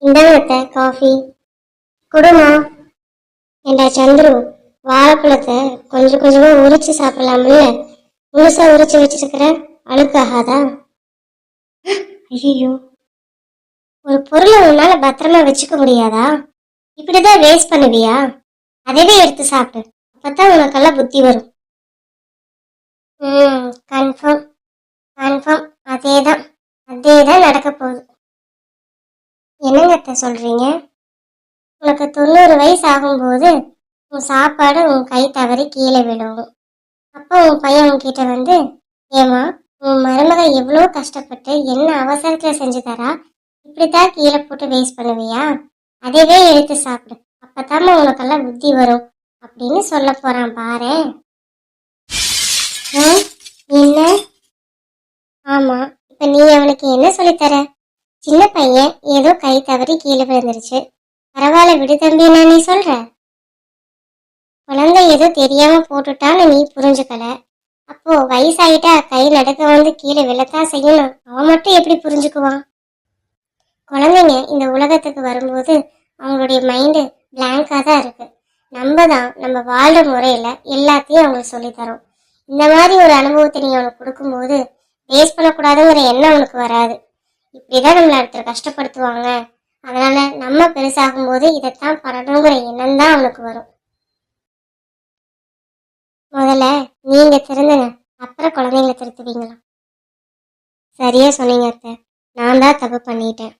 இந்தாங்க காஃபி கொடுமா. ஏண்டா சந்துரு, வாழைப்பழத்தை கொஞ்சம் கொஞ்சமா உரிச்சு சாப்பிடலாம்ல? முழுசா உரிச்சு வச்சிருக்கிற, அழுக்காகாதா? ஐயோ, ஒரு பொருளை உன்னால பத்திரமா வச்சுக்க முடியாதா? இப்படிதான் வேஸ்ட் பண்ணுவியா? அதவே எடுத்து சாப்பிடு, அப்பதான் உனக்கெல்லாம் புத்தி வரும். கன்ஃபார்ம் கன்ஃபார்ம், அதேதான் அதேதான் நடக்க போகுது. என்னங்க சொல்றீங்க? உனக்கு 90 வயசு ஆகும்போது உன் சாப்பாடு உன் கை தவறி கீழே விழும். அப்போ உன் பையன் உன்கிட்ட வந்து, ஏமா உன் மருமக எவ்வளோ கஷ்டப்பட்டு என்ன அவசரத்துல செஞ்சு தரா, இப்படித்தான் கீழே போட்டு வேஸ்ட் பண்ணுவியா? அதவே எடுத்து சாப்பிடு, அப்பதாம்மா உனக்கெல்லாம் புத்தி வரும் அப்படின்னு சொல்ல போறான் பாரு. என்ன? ஆமா, இப்ப நீ அவனுக்கு என்ன சொல்லித்தர? சின்ன பையன் ஏதோ கை தவறி கீழே விழுந்துருச்சு, பரவாயில்ல விடு தம்பின்னா நீ சொல்ற. குழந்தை ஏதோ தெரியாம போட்டுட்டான்னு நீ புரிஞ்சுக்கல. அப்போ வயசாயிட்டா கை நடக்க வந்து கீழே விழத்தான் செய்யணும், அவன் மட்டும் எப்படி புரிஞ்சுக்குவான்? குழந்தைங்க இந்த உலகத்துக்கு வரும்போது அவங்களுடைய மைண்டு பிளாங்கா தான் இருக்கு. நம்ம வாழ்ற முறையில எல்லாத்தையும் அவங்களுக்கு சொல்லித்தரோம். இந்த மாதிரி ஒரு அனுபவத்தை நீ அவனுக்கு கொடுக்கும்போது வேஸ்ட் பண்ணக்கூடாதுங்கிற எண்ணம் அவனுக்கு வராது. இப்படிதான் நம்மளை அடுத்த கஷ்டப்படுத்துவாங்க, அதனால நம்ம பெருசாகும் போது இதைத்தான் பண்ணணுங்கிற எண்ணம் தான் அவனுக்கு வரும். முதல்ல நீங்க திருந்துங்க, அப்புறம் குழந்தைங்களை திருத்துவீங்களா? சரியா சொன்னீங்க அத்தை, நான் தான் தப்பு பண்ணிட்டேன்.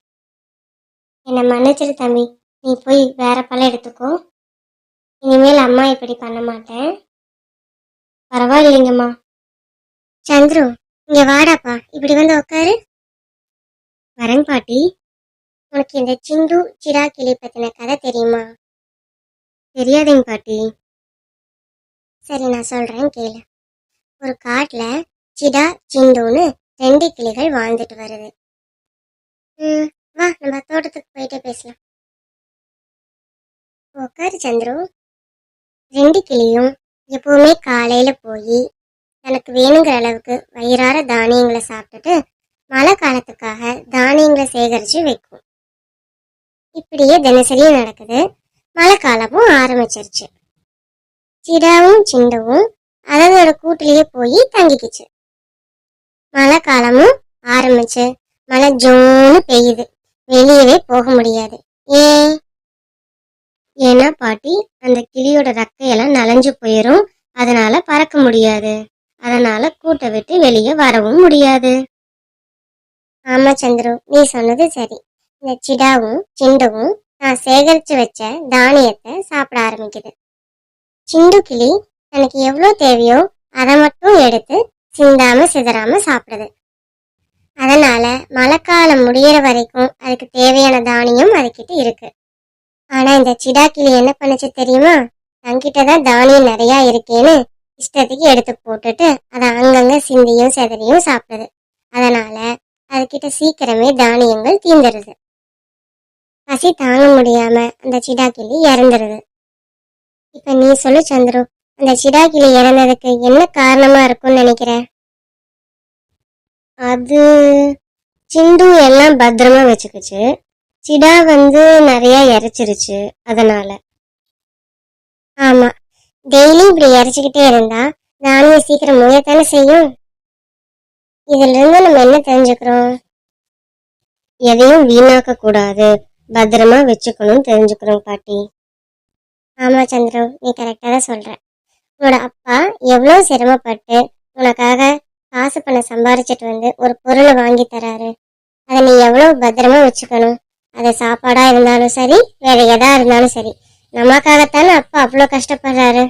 என்னை மன்னிச்சிரு தம்பி, நீ போய் வேற பழம் எடுத்துக்கோ. இனிமேல் அம்மா இப்படி பண்ண மாட்டேன். பரவாயில்லைங்கம்மா. சந்துரு, இங்க வாடாப்பா, இப்படி வந்து உட்காரு. வரேன் பாட்டி. உனக்கு இந்த சிண்டு சிடா கிளி பத்தின கதை தெரியுமா? தெரியாதுங்க பாட்டி. சரி, நான் சொல்றேன் கேளு. ஒரு காட்டுல சிடா சிண்டுன்னு 2 கிளிகள் வாழ்ந்துட்டு வருது. வா, நம்ம தோட்டத்துக்கு போயிட்டே பேசலாம். உட்காரு சந்துரு. 2 கிளியும் எப்பவுமே காலையில போய் தனக்கு வேணுங்கிற அளவுக்கு வயிறார தானியங்களை சாப்பிட்டுட்டு மழை காலத்துக்காக தானியங்களை சேகரிச்சு வைக்கும். இப்படியே தினசரியும் நடக்குது. மழை காலமும் ஆரம்பிச்சிருச்சு. சிடாவும் சிண்டுவும் அதனோட கூட்டிலேயே போய் தங்கிக்குச்சு. மழை காலமும் ஆரம்பிச்சு மழை ஜோன்னு பெய்யுது, வெளியவே போக முடியாது. ஏன்னா பாட்டி, அந்த கிளியோட ரெக்கையெல்லாம் நனைஞ்சு போயிரும், அதனால பறக்க முடியாது, அதனால கூட்டை விட்டு வெளியே வரவும் முடியாது. ஆமா சந்துரு, நீ சொன்னது சரி. இந்த சிடாவும் சிண்டுவும் நான் சேகரிச்சு வச்ச தானியத்தை சாப்பிட ஆரம்பிக்குது. சிண்டு கிளி தனக்கு எவ்வளவு தேவையோ அதை மட்டும் எடுத்து சிந்தாம சிதறாம சாப்பிடுது. அதனால மழைக்காலம் முடியற வரைக்கும் அதுக்கு தேவையான தானியம் அதுகிட்ட இருக்கு. ஆனா இந்த சிடா கிளி என்ன பண்ணுச்சு தெரியுமா? தங்கிட்டதான் தானியம் நிறைய இருக்கேன்னு இஷ்டத்துக்கு எடுத்து போட்டுட்டு அதை அங்கங்க சிந்தியும் செதறியும் சாப்பிடுது. அதனால அதுகிட்ட சீக்கிரமே தானியங்கள் தீந்துருது. பசி தாங்க முடியாம அந்த சிடா கிளி இறந்துருது. இப்ப நீ சொல்லு சந்துரு, அந்த சிடா கிளி இறந்ததுக்கு என்ன காரணமா இருக்கும்னு நினைக்கிற? அது சிண்டு எல்லாம் பத்திரமா வச்சுக்குச்சு, சிடா நிறைய இறைச்சிருச்சு, அதனால. ஆமா, டெய்லி இப்படி இறைச்சிக்கிட்டே இருந்தா தானியம் சீக்கிரம் முயத்தானே செய்யும். இதுல இருந்து நம்ம என்ன தெரிஞ்சுக்கிறோம்? எதையும் வீணாக்க கூடாது, பத்திரமா வச்சுக்கணும் தெரிஞ்சுக்கிறோம் பாட்டி. ஆமா சந்திரு, நீ கரெக்டா தான் சொல்ற. உன்னோட அப்பா எவ்வளவு சிரமப்பட்டு உனக்காக காசு பணம் சம்பாரிச்சிட்டு ஒரு பொருளை வாங்கி தராரு. அதை நீ எவ்வளவு பத்திரமா வச்சுக்கணும். அது சாப்பாடா இருந்தாலும் சரி, வேற எதா இருந்தாலும் சரி, நமக்காகத்தானே அப்பா அவ்வளோ கஷ்டப்படுறாரு.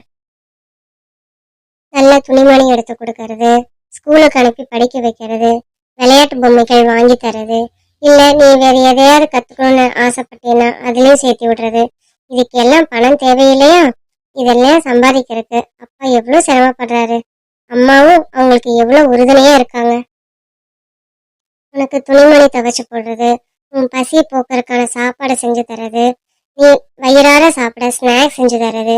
நல்ல துணிமணி எடுத்து கொடுக்கறது, ஸ்கூலுக்கு அனுப்பி படிக்க வைக்கிறது, விளையாட்டு பொம்மைகள் வாங்கி தரது, இல்ல நீ வேற எதையாவது கத்துக்கணும்னு ஆசைப்பட்டேன்னா அதுலயும் சேர்த்து விடுறது. இதுக்கு எல்லாம் பணம் தேவையில்லையா? இதெல்லாம் சம்பாதிக்கிறதுக்கு அப்பா எவ்வளவு சிரமப்படுறாரு. அம்மாவும் அவங்களுக்கு எவ்வளவு உறுதுணையா இருக்காங்க. உனக்கு துணிமணி துவைச்சு போடுறது, உன் பசியை போக்குறதுக்கான சாப்பாடு செஞ்சு தரது, நீ வயிறார சாப்பிட ஸ்நாக்ஸ் செஞ்சு தரது,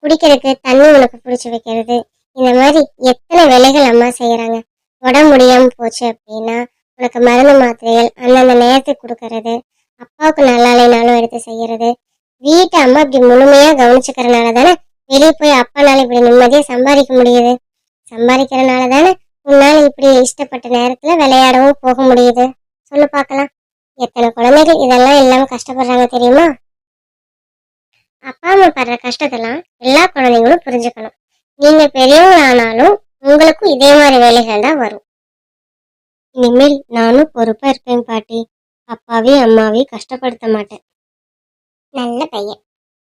குடிக்கிறதுக்கு தண்ணி உனக்கு பிடிச்சி வைக்கிறது, இந்த மாதிரி எத்தனை வேலைகள் அம்மா செய்யறாங்க. உடம்பு முடியாம போச்சு அப்படின்னா உனக்கு மருந்து மாத்திரைகள் அந்தந்த நேரத்துக்கு கொடுக்கறது, அப்பாவுக்கு நல்லா இல்லைனாலும் எடுத்து செய்யறது, வீட்டை அம்மா இப்படி முழுமையா கவனிச்சுக்கிறனால தானே வெளியே போய் அப்பானால இப்படி நிம்மதியா சம்பாதிக்க முடியுது. சம்பாதிக்கிறனால தானே உன்னால இப்படி இஷ்டப்பட்ட நேரத்துல விளையாடவும் போக முடியுது. சொல்லு பார்க்கலாம். எத்தனை குழந்தைகள் இதெல்லாம் இல்லாம கஷ்டப்படுறாங்க தெரியுமா? அப்பா அம்மா படுற கஷ்டத்தெல்லாம் எல்லா குழந்தைங்களும் புரிஞ்சுக்கணும். நீங்க பெரியவங்க ஆனாலும் உங்களுக்கும் இதே மாதிரி வேலைகள் தான் வரும். இனிமேல் நானும் பொறுப்பா இருப்பேன் பாட்டி. அப்பாவையும் அம்மாவையும் கஷ்டப்படுத்த மாட்டேன். நல்ல பையன்.